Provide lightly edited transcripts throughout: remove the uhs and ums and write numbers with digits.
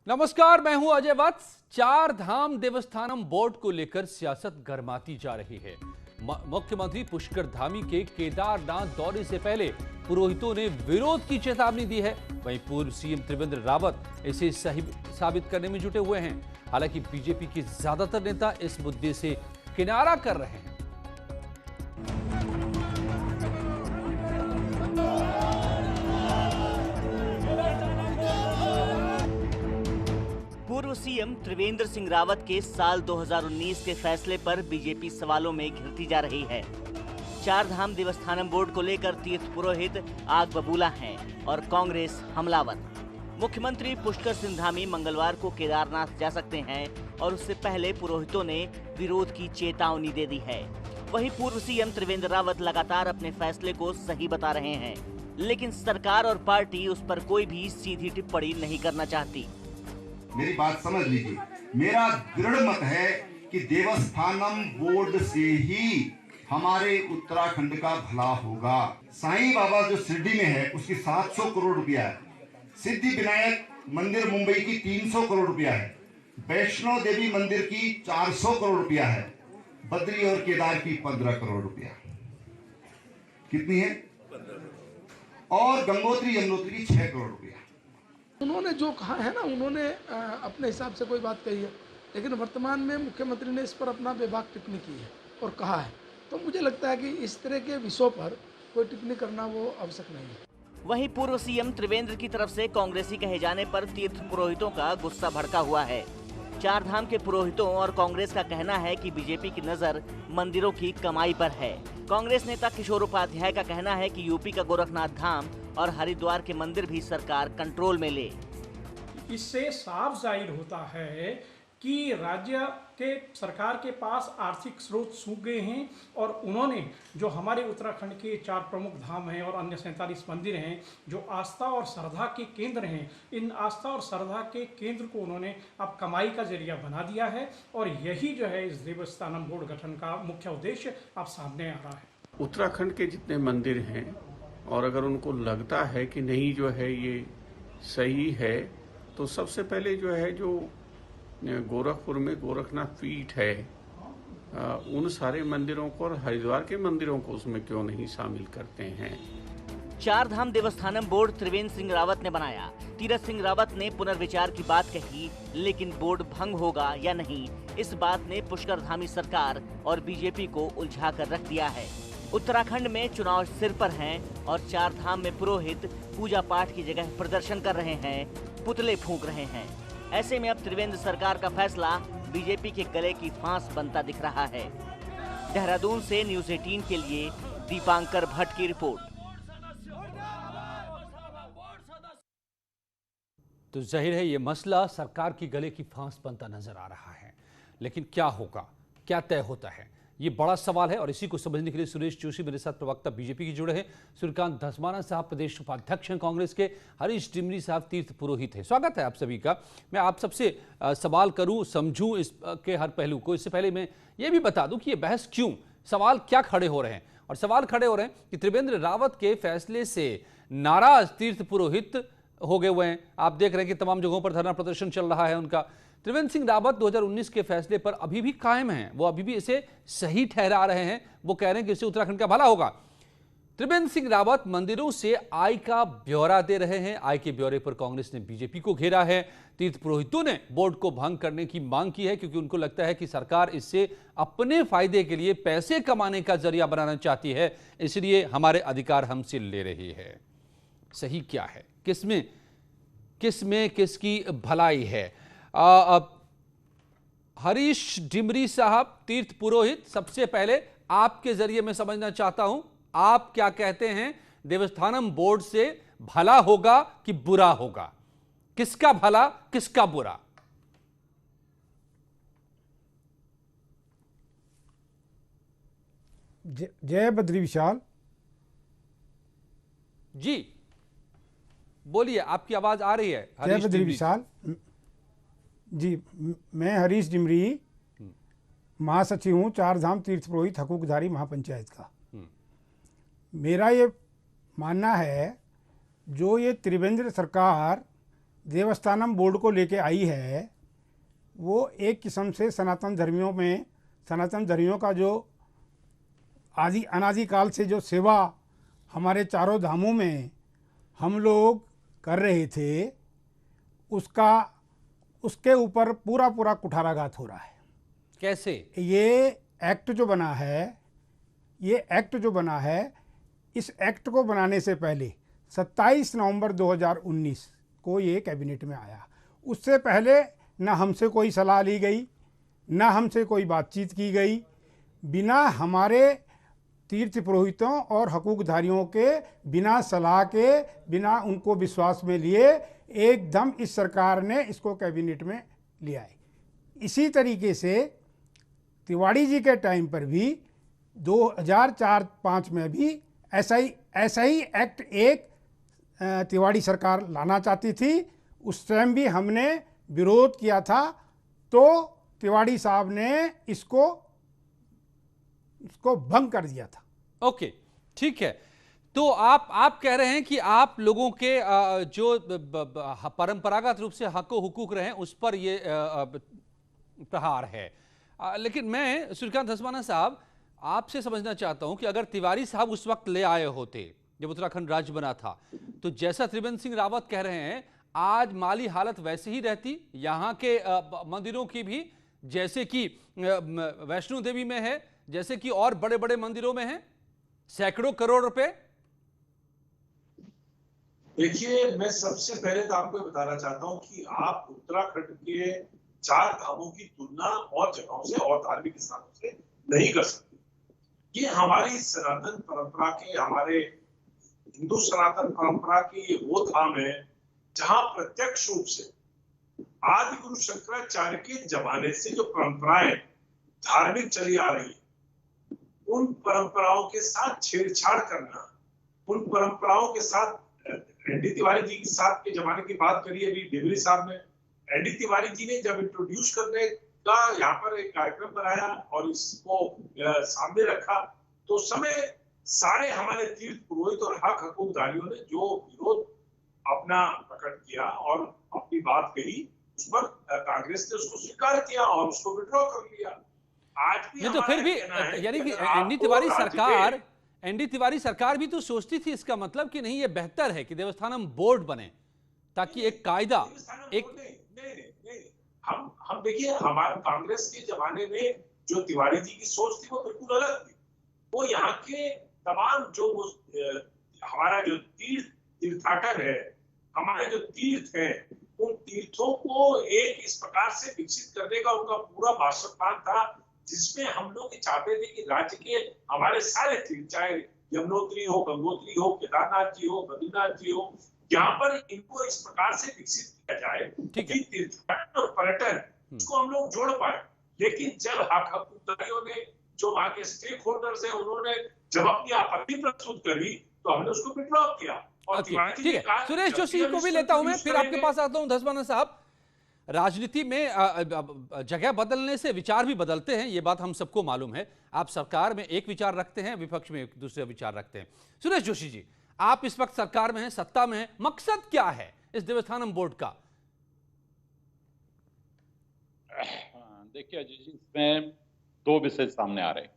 नमस्कार, मैं हूं अजय वत्स। चार धाम देवस्थानम बोर्ड को लेकर सियासत गर्माती जा रही है। मुख्यमंत्री पुष्कर धामी के केदारनाथ दौरे से पहले पुरोहितों ने विरोध की चेतावनी दी है। वहीं पूर्व सीएम त्रिवेंद्र रावत इसे सही साबित करने में जुटे हुए हैं। हालांकि बीजेपी के ज्यादातर नेता इस मुद्दे से किनारा कर रहे हैं। पूर्व सीएम त्रिवेंद्र सिंह रावत के साल 2019 के फैसले पर बीजेपी सवालों में घिरती जा रही है। चार धाम देवस्थानम बोर्ड को लेकर तीर्थ पुरोहित आग बबूला हैं और कांग्रेस हमलावर। मुख्यमंत्री पुष्कर सिंह धामी मंगलवार को केदारनाथ जा सकते हैं और उससे पहले पुरोहितों ने विरोध की चेतावनी दे दी है। वहीं पूर्व सीएम त्रिवेंद्र रावत लगातार अपने फैसले को सही बता रहे हैं, लेकिन सरकार और पार्टी उस पर कोई भी सीधी टिप्पणी नहीं करना चाहती। मेरी बात समझ लीजिए, मेरा दृढ़ मत है कि देवस्थानम बोर्ड से ही हमारे उत्तराखंड का भला होगा। साईं बाबा जो शिरडी में है उसकी 700 करोड़ रुपया है, सिद्धि विनायक मंदिर मुंबई की 300 करोड़ रुपया है, वैष्णो देवी मंदिर की 400 करोड़ रुपया है, बद्री और केदार की 15 करोड़ रुपया। कितनी है? और गंगोत्री यमुनोत्री की 6 करोड़ रुपया। उन्होंने जो कहा है ना, उन्होंने अपने हिसाब से कोई बात कही है, लेकिन वर्तमान में मुख्यमंत्री ने इस पर अपना बेबाक टिप्पणी की है और कहा है, तो मुझे लगता है कि इस तरह के विषयों पर कोई टिप्पणी करना वो आवश्यक नहीं है। वहीं पूर्व सीएम त्रिवेंद्र की तरफ से कांग्रेसी कहे जाने पर तीर्थ पुरोहितों का गुस्सा भड़का हुआ है। चार धाम के पुरोहितों और कांग्रेस का कहना है कि बीजेपी की नजर मंदिरों की कमाई पर है। कांग्रेस नेता किशोर उपाध्याय का कहना है कि यूपी का गोरखनाथ धाम और हरिद्वार के मंदिर भी सरकार कंट्रोल में ले। इससे साफ जाहिर होता है कि राज्य के सरकार के पास आर्थिक स्रोत सूख गए हैं और उन्होंने जो हमारे उत्तराखंड के 4 प्रमुख धाम हैं और अन्य 47 मंदिर हैं जो आस्था और श्रद्धा के केंद्र हैं, इन आस्था और श्रद्धा के केंद्र को उन्होंने अब कमाई का जरिया बना दिया है और यही जो है इस देवस्थानम बोर्ड गठन का मुख्य उद्देश्य अब सामने आ रहा है। उत्तराखंड के जितने मंदिर हैं और अगर उनको लगता है कि नहीं जो है ये सही है, तो सबसे पहले जो है जो गोरखपुर में गोरखनाथ पीठ है, उन सारे मंदिरों को और हरिद्वार के मंदिरों को उसमें क्यों नहीं शामिल करते हैं। चार धाम देवस्थानम बोर्ड त्रिवेंद्र सिंह रावत ने बनाया। तीरथ सिंह रावत ने पुनर्विचार की बात कही, लेकिन बोर्ड भंग होगा या नहीं, इस बात ने पुष्कर धामी सरकार और बीजेपी को उलझा कर रख दिया है। उत्तराखंड में चुनाव सिर पर हैं और चार धाम में पुरोहित पूजा पाठ की जगह प्रदर्शन कर रहे हैं, पुतले फूंक रहे हैं। ऐसे में अब त्रिवेंद्र सरकार का फैसला बीजेपी के गले की फांस बनता दिख रहा है। देहरादून से न्यूज़ 18 के लिए दीपांकर भट्ट की रिपोर्ट। तो जाहिर है ये मसला सरकार की गले की फांस बनता नजर आ रहा है, लेकिन क्या होगा, क्या तय होता है, ये बड़ा सवाल है। और इसी को समझने के लिए सुरेश जोशी मेरे साथ प्रवक्ता बीजेपी की जुड़े हैं, सूर्यकांत धस्माना साहब प्रदेश उपाध्यक्ष हैं कांग्रेस के, हरीश डिमरी साहब तीर्थ पुरोहित हैं। स्वागत है आप सभी का। मैं आप सबसे सवाल करूं, समझूं इसके हर पहलू को। इससे पहले मैं ये भी बता दूं कि ये बहस क्यों, सवाल क्या खड़े हो रहे हैं। और सवाल खड़े हो रहे हैं कि त्रिवेंद्र रावत के फैसले से नाराज तीर्थ पुरोहित हो गए हुए हैं। आप देख रहे हैं कि तमाम जगहों पर धरना प्रदर्शन चल रहा है उनका। त्रिवेंद्र सिंह रावत 2019 के फैसले पर अभी भी कायम हैं, वो अभी भी इसे सही ठहरा रहे हैं। वो कह रहे हैं कि इससे उत्तराखंड का भला होगा। त्रिवेंद्र सिंह रावत मंदिरों से आय का ब्यौरा दे रहे हैं। आय के ब्यौरे पर कांग्रेस ने बीजेपी को घेरा है। तीर्थ पुरोहितों ने बोर्ड को भंग करने की मांग की है, क्योंकि उनको लगता है कि सरकार इससे अपने फायदे के लिए पैसे कमाने का जरिया बनाना चाहती है, इसलिए हमारे अधिकार हमसे ले रही है। सही क्या है, किसमें किसकी भलाई है? हरीश डिमरी साहब तीर्थ पुरोहित, सबसे पहले आपके जरिए मैं समझना चाहता हूं, आप क्या कहते हैं, देवस्थानम बोर्ड से भला होगा कि बुरा होगा? किसका भला, किसका बुरा? जय बद्री विशाल जी, बोलिए, आपकी आवाज आ रही है। जय बद्री विशाल जी, मैं हरीश डिमरी महासचिव हूँ चार धाम तीर्थ पुरोहित हकूकधारी महापंचायत का। मेरा ये मानना है, जो ये त्रिवेंद्र सरकार देवस्थानम बोर्ड को लेके आई है वो एक किस्म से सनातन धर्मियों का जो अनादिकाल से जो सेवा हमारे चारों धामों में हम लोग कर रहे थे उसके ऊपर पूरा कुठाराघात हो रहा है। कैसे? ये एक्ट जो बना है इस एक्ट को बनाने से पहले 27 नवंबर 2019 को ये कैबिनेट में आया। उससे पहले ना हमसे कोई सलाह ली गई, ना हमसे कोई बातचीत की गई। बिना हमारे तीर्थ पुरोहितों और हकूकधारियों के बिना सलाह के, बिना उनको विश्वास में लिए एकदम इस सरकार ने इसको कैबिनेट में लिया है। इसी तरीके से तिवाड़ी जी के टाइम पर भी 2004-05 में भी ऐसा ही एक्ट एक तिवाड़ी सरकार लाना चाहती थी। उस टाइम भी हमने विरोध किया था, तो तिवाड़ी साहब ने इसको भंग कर दिया था। ओके, ठीक है। तो आप कह रहे हैं कि आप लोगों के जो परंपरागत रूप से हक हुकूक रहे हैं उस पर ये प्रहार है। लेकिन मैं सूर्यकांत धस्माना साहब आपसे समझना चाहता हूं कि अगर तिवारी साहब उस वक्त ले आए होते जब उत्तराखंड राज्य बना था, तो जैसा त्रिवेंद्र सिंह रावत कह रहे हैं आज माली हालत वैसे ही रहती, यहाँ के मंदिरों की भी, जैसे कि वैष्णो देवी में है, जैसे कि और बड़े बड़े मंदिरों में है, सैकड़ों करोड़ रुपए। देखिए, मैं सबसे पहले तो आपको बताना चाहता हूं कि आप उत्तराखंड के 4 धामों की तुलना और जगहों से और धार्मिक स्थानों से नहीं कर सकते। ये हमारी सनातन परंपरा के, हमारे हिंदू सनातन परंपरा की वो धाम है जहां प्रत्यक्ष रूप से आदि गुरु शंकराचार्य के जमाने से जो परंपराएं धार्मिक चली आ रही है, उन परंपराओं के साथ छेड़छाड़ करना, उन परंपराओं के साथ एनडी तिवारी जी के साथ के जमाने की बात करिए। अभी डिमरी साहब ने, एनडी तिवारी जी ने जब इंट्रोड्यूस करने का यहाँ पर एक कार्यक्रम बनाया और इसको सामने रखा, तो समय सारे हमारे तीर्थ पुरोहित और हक हकूकदारियों ने जो विरोध अपना प्रकट किया और अपनी बात कही, उस पर कांग्रेस ने उसको स्वीकार किया और उसको विड्रॉ कर लिया। आज भी तो फिर भी यानी कि एनडी तिवारी सरकार भी तो सोचती थी इसका मतलब कि नहीं, ये बेहतर है कि देवस्थानम बोर्ड बने ताकि एक कायदा नहीं। हम देखिए, हमारे कांग्रेस के जमाने में जो तिवारी जी की सोच थी वो बिल्कुल अलग थी। वो यहाँ के तमाम जो हमारा जो तीर्थाटन है, हमारे जो तीर्थ हैं, उन तीर्थों को एक इस प्रकार से विकसित करने का उनका पूरा मास्टर प्लान था, जिसमें हम लोग चाहते थे कि राज्य के हमारे सारे तीर्थ, चाहे यमुनोत्री हो, गंगोत्री हो, केदारनाथ जी हो, बद्रीनाथ जी हो, यहाँ पर इनको इस प्रकार से विकसित किया जाए कि तीर्थाटन और पर्यटन इसको हम लोग जोड़ पाए। लेकिन जब हकूकदारियों ने, जो वहाँ के स्टेक होल्डर्स हैं, उन्होंने जब अपनी आपत्ति प्रस्तुत करी तो हमने उसको विड्रॉ किया। ठीक है, सुरेश जोशी को भी लेता हूं मैं, फिर आपके पास आता हूं। धस्माना साहब, राजनीति में जगह बदलने से विचार भी बदलते हैं, ये बात हम सबको मालूम है। आप सरकार में एक विचार रखते हैं, विपक्ष में एक दूसरे विचार रखते हैं। सुरेश जोशी जी, आप इस वक्त सरकार में हैं, सत्ता में हैं, मकसद क्या है इस देवस्थानम बोर्ड का? देखिए अजय जी, इसमें 2 विषय सामने आ रहे हैं।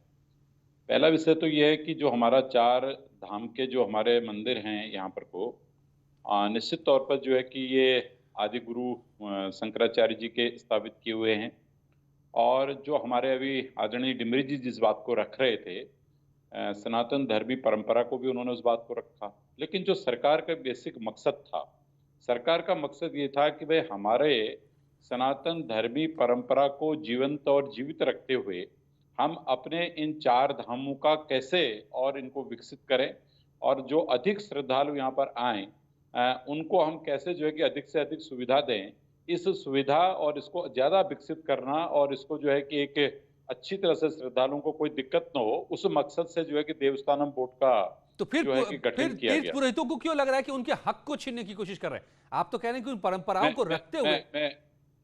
पहला विषय तो यह है कि जो हमारा 4 धाम के जो हमारे मंदिर हैं यहाँ पर को निश्चित तौर पर जो है कि ये आदि गुरु शंकराचार्य जी के स्थापित किए हुए हैं, और जो हमारे अभी आदरणीय डिमरी जी जिस बात को रख रहे थे, सनातन धर्मी परंपरा को भी उन्होंने उस बात को रखा। लेकिन जो सरकार का बेसिक मकसद था, सरकार का मकसद ये था कि भाई हमारे सनातन धर्मी परंपरा को जीवंत और जीवित रखते हुए हम अपने इन 4 धामों का कैसे और इनको विकसित करें, और जो अधिक श्रद्धालु यहाँ पर आए उनको हम कैसे जो है कि अधिक से अधिक सुविधा दें। इस सुविधा और इसको ज़्यादा विकसित करना, और इसको जो है कि एक अच्छी तरह से श्रद्धालुओं को कोई दिक्कत न हो, उस मकसद से जो है कि देवस्थानम बोर्ड का तो फिर जो है कि गठन किया गया। तीर्थ पुरोहितों को क्यों लग रहा है कि उनके हक को छीनने की कोशिश कर रहे हैं? आप तो कह रहे हैं कि उन परंपराओं को रखते हुए।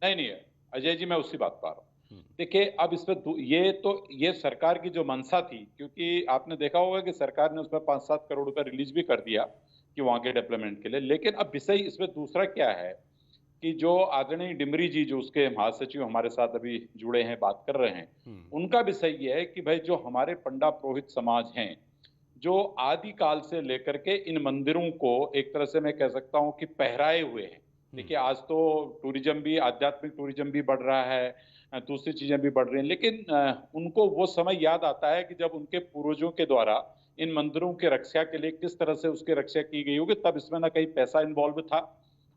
नहीं अजय जी, मैं उसी बात पर आ रहा हूँ। देखिए, अब इसमें ये सरकार की जो मंशा थी, क्योंकि आपने देखा होगा कि सरकार ने उसमें 5-7 करोड़ रुपए रिलीज भी कर दिया कि वहां के डेवलपमेंट के लिए। लेकिन अब विषय इसमें दूसरा क्या है कि जो आदरणीय डिमरी जी, जो उसके महासचिव हमारे साथ अभी जुड़े हैं, बात कर रहे हैं, उनका विषय ये है कि भाई जो हमारे पंडा पुरोहित समाज हैं, जो आदिकाल से लेकर के इन मंदिरों को एक तरह से मैं कह सकता हूं कि पहराए हुए हैं। देखिए, आज तो टूरिज्म भी, आध्यात्मिक टूरिज्म भी बढ़ रहा है, दूसरी चीजें भी बढ़ रही हैं, लेकिन उनको वो समय याद आता है कि जब उनके पूर्वजों के द्वारा इन मंदिरों के रक्षा के लिए किस तरह से उसकी रक्षा की गई होगी। तब इसमें न कहीं पैसा इन्वॉल्व था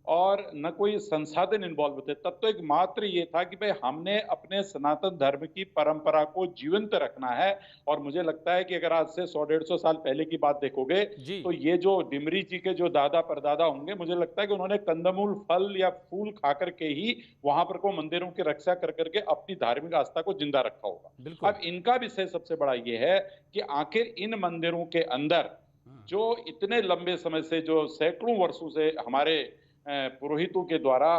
और न कोई संसाधन इन्वॉल्व थे। तब तो एक मात्र ये था कि भाई हमने अपने सनातन धर्म की परंपरा को जीवंत रखना है। और मुझे लगता है कि अगर आज से 100-150 साल पहले की बात देखोगे तो ये जो डिमरी जी के जो दादा परदादा होंगे, मुझे लगता है कि उन्होंने कंदमूल, फल या फूल खा करके ही वहां पर को मंदिरों की रक्षा कर करके अपनी धार्मिक आस्था को जिंदा रखा होगा। अब इनका विषय सबसे बड़ा ये है कि आखिर इन मंदिरों के अंदर जो इतने लंबे समय से, जो सैकड़ों वर्षों से हमारे पुरोहितों के द्वारा,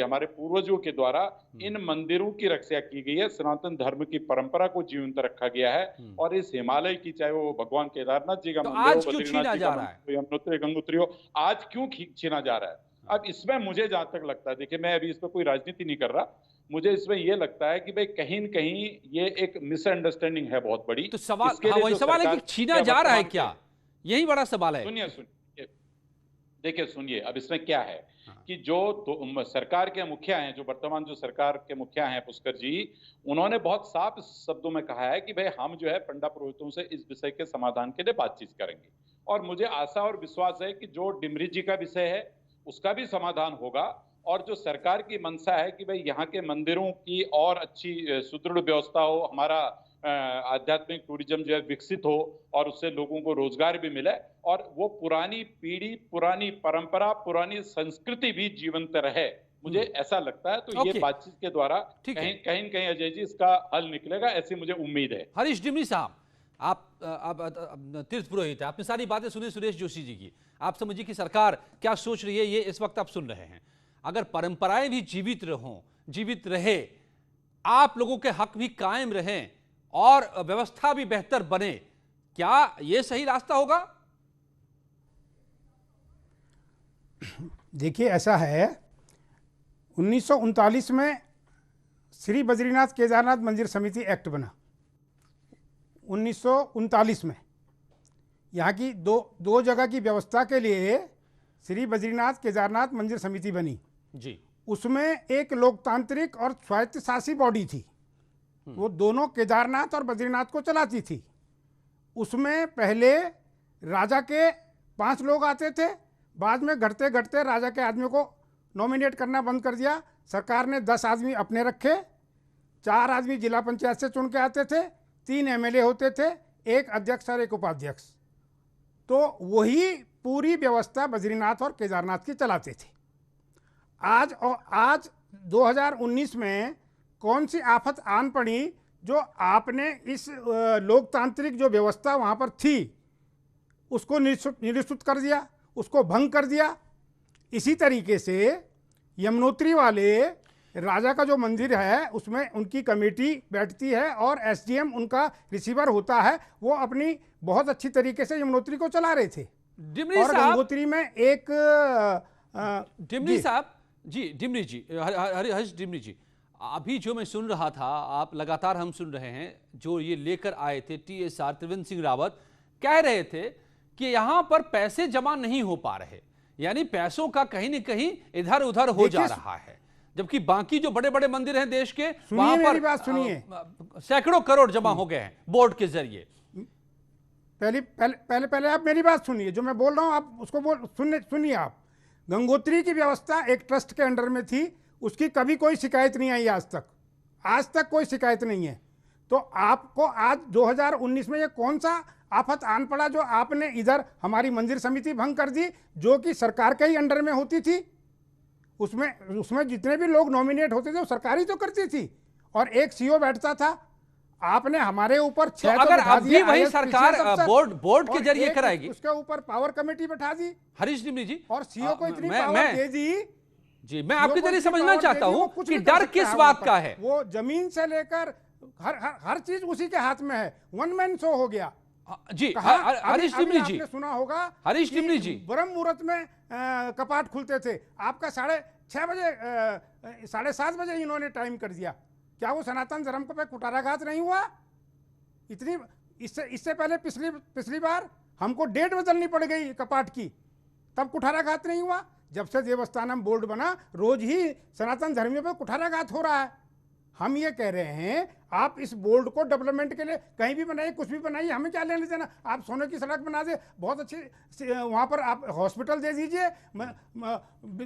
हमारे पूर्वजों के द्वारा इन मंदिरों की रक्षा की गई है, सनातन धर्म की परंपरा को जीवंत रखा गया है। और इस हिमालय की, चाहे वो भगवान केदारनाथ जी का तो मंदिर हो, आज क्यों छीना जा रहा है? यमुनोत्री गंगोत्री हो, आज क्यों छीना जा रहा है? अब इसमें मुझे जहां तक लगता है, देखिए मैं अभी इस पर कोई राजनीति नहीं कर रहा, मुझे इसमें यह लगता है कि भाई कहीं न कहीं ये एक मिसअंडरस्टैंडिंग है बहुत बड़ी। तो सवाल, वही सवाल है कि छीना जा रहा है क्या? यही बड़ा सवाल है। सुनिए, देखिए सुनिए, अब इसमें क्या है कि जो सरकार के मुखिया हैं, जो वर्तमान जो सरकार के मुखिया हैं पुष्कर जी, उन्होंने बहुत साफ शब्दों में कहा है कि भाई हम जो है पंडा पुरोहितों से इस विषय के समाधान के लिए बातचीत करेंगे। और मुझे आशा और विश्वास है कि जो डिमरी जी का विषय है उसका भी समाधान होगा। और जो सरकार की मंशा है कि भाई यहाँ के मंदिरों की और अच्छी सुदृढ़ व्यवस्था हो, हमारा आध्यात्मिक टूरिज्म जो है विकसित हो और उससे लोगों को रोजगार भी मिले और वो पुरानी पीढ़ी, पुरानी परंपरा, पुरानी संस्कृति भी जीवंत रहे, मुझे ऐसा लगता है। तो ये बातचीत के द्वारा कहीं कहीं अजय जी इसका हल निकलेगा, ऐसी मुझे उम्मीद है। हरीश डिमरी साहब, आप तीर्थ पुरोहित है, आपने सारी बातें सुनी सुरेश जोशी जी की। आप समझिए कि सरकार क्या सोच रही है, ये इस वक्त आप सुन रहे हैं। अगर परंपराएं भी जीवित रहे, आप लोगों के हक भी कायम रहें और व्यवस्था भी बेहतर बने, क्या यह सही रास्ता होगा? देखिए, ऐसा है, 1939 में श्री बद्रीनाथ केदारनाथ मंदिर समिति एक्ट बना। 1939 में यहाँ की दो जगह की व्यवस्था के लिए श्री बद्रीनाथ केदारनाथ मंदिर समिति बनी जी। उसमें एक लोकतांत्रिक और स्वायत्तशासी बॉडी थी, वो दोनों केदारनाथ और बद्रीनाथ को चलाती थी। उसमें पहले राजा के 5 लोग आते थे, बाद में घटते घटते राजा के आदमी को नॉमिनेट करना बंद कर दिया। सरकार ने 10 आदमी अपने रखे, 4 आदमी जिला पंचायत से चुन के आते थे, 3 एमएलए होते थे, 1 अध्यक्ष और 1 उपाध्यक्ष। तो वही पूरी व्यवस्था बद्रीनाथ और केदारनाथ की चलाते थे। आज 2019 में कौन सी आफत आन पड़ी जो आपने इस लोकतांत्रिक जो व्यवस्था वहाँ पर थी उसको निरस्त कर दिया, उसको भंग कर दिया। इसी तरीके से यमुनोत्री वाले राजा का जो मंदिर है उसमें उनकी कमेटी बैठती है और एसडीएम उनका रिसीवर होता है, वो अपनी बहुत अच्छी तरीके से यमुनोत्री को चला रहे थे। और गंगोत्री में एक डिमरी साहब जी, डिमरी जी, हरीश डिमरी जी, अभी जो मैं सुन रहा था, आप लगातार हम सुन रहे हैं, जो ये लेकर आए थे TSR त्रिवेंद्र सिंह रावत कह रहे थे कि यहां पर पैसे जमा नहीं हो पा रहे, यानी पैसों का कहीं न कहीं इधर उधर हो जा रहा है, जबकि बाकी जो बड़े बड़े मंदिर हैं देश के, वहां पर बात सुनिए, सैकड़ों करोड़ जमा हो गए हैं बोर्ड के जरिए। पहले आप मेरी बात सुनिए, जो मैं बोल रहा हूं आप उसको सुनिए। आप गंगोत्री की व्यवस्था एक ट्रस्ट के अंडर में थी, उसकी कभी कोई शिकायत नहीं आई आज तक कोई शिकायत नहीं है। तो आपको आज 2019 में ये कौन सा आफत आन पड़ा जो आपने इधर हमारी मंदिर समिति भंग कर दी, जो कि सरकार के ही अंडर में होती थी। उसमें जितने भी लोग नॉमिनेट होते थे वो सरकार ही तो करती थी और एक सीओ बैठता था। आपने हमारे ऊपर 6 तो अगर अभी वही सरकार बोर्ड के जरिए कराएगी, उसके ऊपर पावर कमेटी बैठा दी हरीश डिमरी जी, और सीओ को इतनी पावर दे दी जी। मैं आपकी तरह समझना चाहता हूं कि डर किस बात का है। वो जमीन से लेकर हर चीज उसी के हाथ में है। 1 मैन शो हो गया, जी कहा, हरीश अभी डिमरी जी, आपने सुना होगा हरीश कि डिमरी जी, ब्रह्म मुहूर्त में कपाट खुलते थे, आपका 6:30 बजे 7:30 बजे इन्होंने टाइम कर दिया। क्या वो सनातन धर्म पे कुठाराघात नहीं हुआ? इतनी इससे पहले पिछली बार हमको डेट बदलनी पड़ गई कपाट की, तब कुठाराघात नहीं हुआ। जब से देवस्थानम बोर्ड बना रोज ही सनातन धर्मियों पे कुठाराघात हो रहा है। हम ये कह रहे हैं आप इस बोर्ड को डेवलपमेंट के लिए कहीं भी बनाइए, कुछ भी बनाइए, हमें क्या लेने देना। आप सोने की सड़क बना दे, बहुत अच्छी, वहाँ पर आप हॉस्पिटल दे दीजिए,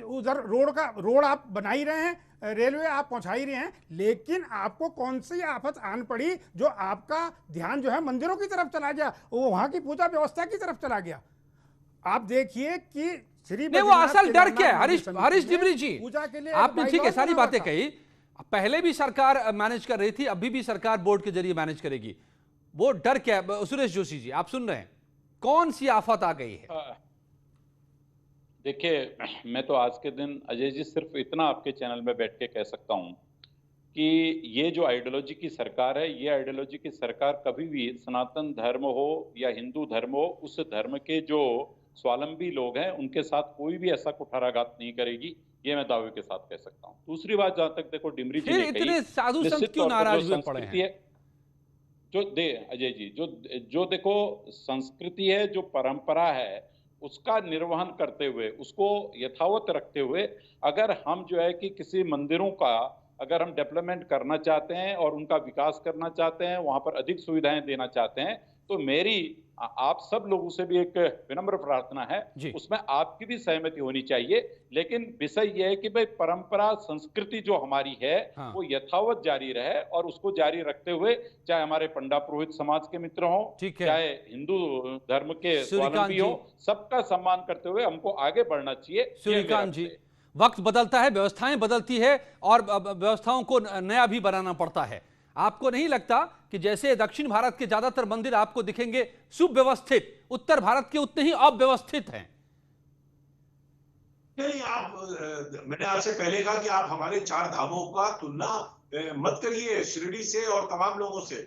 उधर रोड आप बना ही रहे हैं, रेलवे आप पहुँचा ही रहे हैं, लेकिन आपको कौन सी आफत आन पड़ी जो आपका ध्यान जो है मंदिरों की तरफ चला गया, वो वहाँ की पूजा व्यवस्था की तरफ चला गया। आप देखिए कि श्री नहीं, वो असल डर क्या है हरीश डिमरी जी? आपने ठीक है सारी बातें कही, पहले भी सरकार मैनेज कर रही थी, अभी भी सरकार बोर्ड के जरिए मैनेज करेगी, वो डर क्या है? सुरेश जोशी जी, आप सुन रहे हैं, कौन सी आफत आ गई है? देखिए, मैं तो आज के दिन अजय जी सिर्फ इतना आपके चैनल में बैठ के कह सकता हूं कि ये जो आइडियोलॉजी की सरकार है, ये आइडियोलॉजी की सरकार कभी भी सनातन धर्म हो या हिंदू धर्म हो, उस धर्म के जो स्वावलंबी लोग हैं उनके साथ कोई भी ऐसा कुठाराघात नहीं करेगी, ये मैं दावे के साथ कह सकता हूं। दूसरी बात, जहां तक देखो डिमरी जी ने कही, इतने साधु संत क्यों नाराज हुए पड़े हैं? अजय जी, जो देखो संस्कृति है, जो परंपरा है, उसका निर्वहन करते हुए, उसको यथावत रखते हुए, अगर हम जो है कि किसी मंदिरों का अगर हम डेवलपमेंट करना चाहते हैं और उनका विकास करना चाहते हैं, वहां पर अधिक सुविधाएं देना चाहते हैं, तो मेरी आप सब लोगों से भी एक विनम्र प्रार्थना है, उसमें आपकी भी सहमति होनी चाहिए। लेकिन विषय यह है कि भाई परंपरा संस्कृति जो हमारी है वो यथावत जारी रहे, और उसको जारी रखते हुए चाहे हमारे पंडा पुरोहित समाज के मित्र हों, चाहे हिंदू धर्म के स्वावलंबी हो, सबका सम्मान करते हुए हमको आगे बढ़ना चाहिए। सूर्यकांत जी, वक्त बदलता है, व्यवस्थाएं बदलती है और व्यवस्थाओं को नया भी बनाना पड़ता है। आपको नहीं लगता कि जैसे दक्षिण भारत के ज्यादातर मंदिर आपको दिखेंगे सुव्यवस्थित, उत्तर भारत के उतने ही अव्यवस्थित हैं? नहीं, मैंने आपसे पहले कहा कि आप हमारे 4 धामों का तुलना मत करिए शिरडी से और तमाम लोगों से।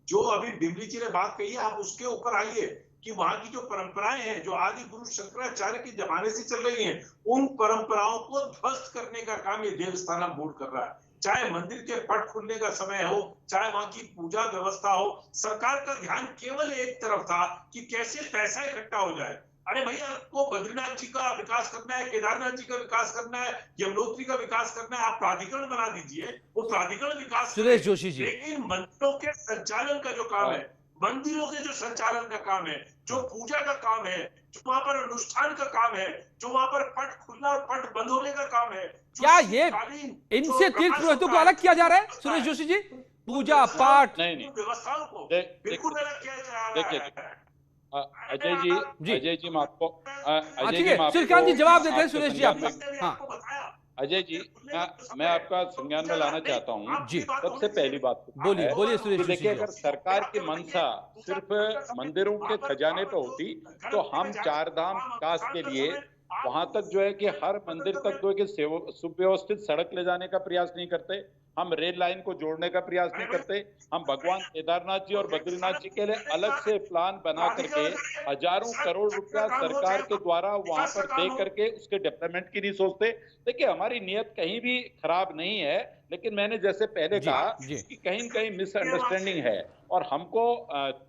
जो अभी डिमरी जी ने बात कही है, आप उसके ऊपर आइए कि वहां की जो परंपराएं हैं, जो आदि गुरु शंकराचार्य के जमाने से चल रही हैं, उन परंपराओं को ध्वस्त करने का काम ये देवस्थानम बोर्ड कर रहा है। चाहे मंदिर के पट खुलने का समय हो, चाहे वहां की पूजा व्यवस्था हो, सरकार का ध्यान केवल एक तरफ था कि कैसे पैसा इकट्ठा हो जाए। अरे भैया, आपको बद्रीनाथ जी का विकास करना है, केदारनाथ जी का विकास करना है, यमुनोत्री का विकास करना है, आप प्राधिकरण बना दीजिए, वो प्राधिकरण विकास। सुरेश जोशी जी, लेकिन मंदिरों के संचालन का जो काम है, मंदिरों के जो संचालन का काम है, जो पूजा का काम है, जो वहां पर अनुष्ठान का काम है, जो वहां पर पट खुलना और पट बंद होने का काम है, क्या ये इनसे तीर्थ पुरोहितों को अलग किया जा रहा है? सुरेश जोशी जी, पूजा पाठ व्यवस्थाओं को बिल्कुल अलग किया जा रहा है। अजय जी, मैं आपको सूर्यकांत जी जवाब देते हैं। सुरेश जी, आप अजय जी, मैं आपका संज्ञान में लाना चाहता हूँ जी। सबसे पहली बात बोलिए सुरेश जी। देखिए, अगर सरकार की मंशा सिर्फ मंदिरों के खजाने पे होती तो हम 4 धाम विकास के लिए वहां तक जो है कि हर मंदिर तक जो है कि सुव्यवस्थित सड़क ले जाने का प्रयास नहीं करते, हम रेल लाइन को जोड़ने का प्रयास नहीं करते, हम भगवान केदारनाथ जी और बद्रीनाथ जी के लिए अलग से प्लान बना करके हजारों करोड़ रुपया सरकार के द्वारा वहां पर दे करके उसके डेवलपमेंट की नहीं सोचते। देखिए, हमारी नीयत कहीं भी खराब नहीं है, लेकिन मैंने जैसे पहले कहा कि कहीं न कहीं मिसअंडरस्टैंडिंग है, और हमको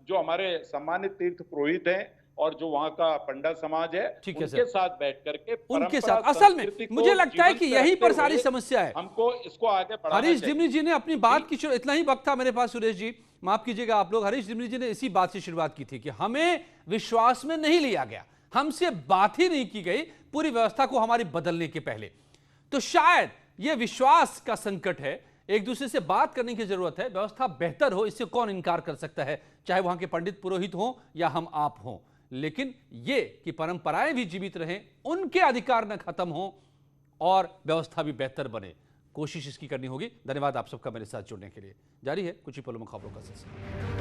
जो हमारे सम्मानित तीर्थ पुरोहित हैं और जो वहां का पंडा समाज है, उनके साथ बैठ करके उनके साथ असल में मुझे लगता है कि यहीं पर सारी समस्या है। हमको इसको आगे बढ़ाना चाहिए। हरीश डिमरी जी ने अपनी बात की, इतना ही वक्त था मेरे पास सुरेश जी, माफ कीजिएगा आप लोग, हरीश डिमरी जी ने इसी बात से शुरुआत की थी कि हमें विश्वास में नहीं लिया गया, हमसे बात ही नहीं की गई पूरी व्यवस्था को हमारी बदलने के पहले। तो शायद यह विश्वास का संकट है, एक दूसरे से बात करने की जरूरत है, व्यवस्था बेहतर हो, इससे कौन इनकार कर सकता है, चाहे वहां के पंडित पुरोहित हों या हम आप हों। लेकिन ये कि परंपराएं भी जीवित रहें, उनके अधिकार न खत्म हों और व्यवस्था भी बेहतर बने, कोशिश इसकी करनी होगी। धन्यवाद आप सबका मेरे साथ जुड़ने के लिए। जारी है कुछ ही पलों में खबरों का सिलसिला।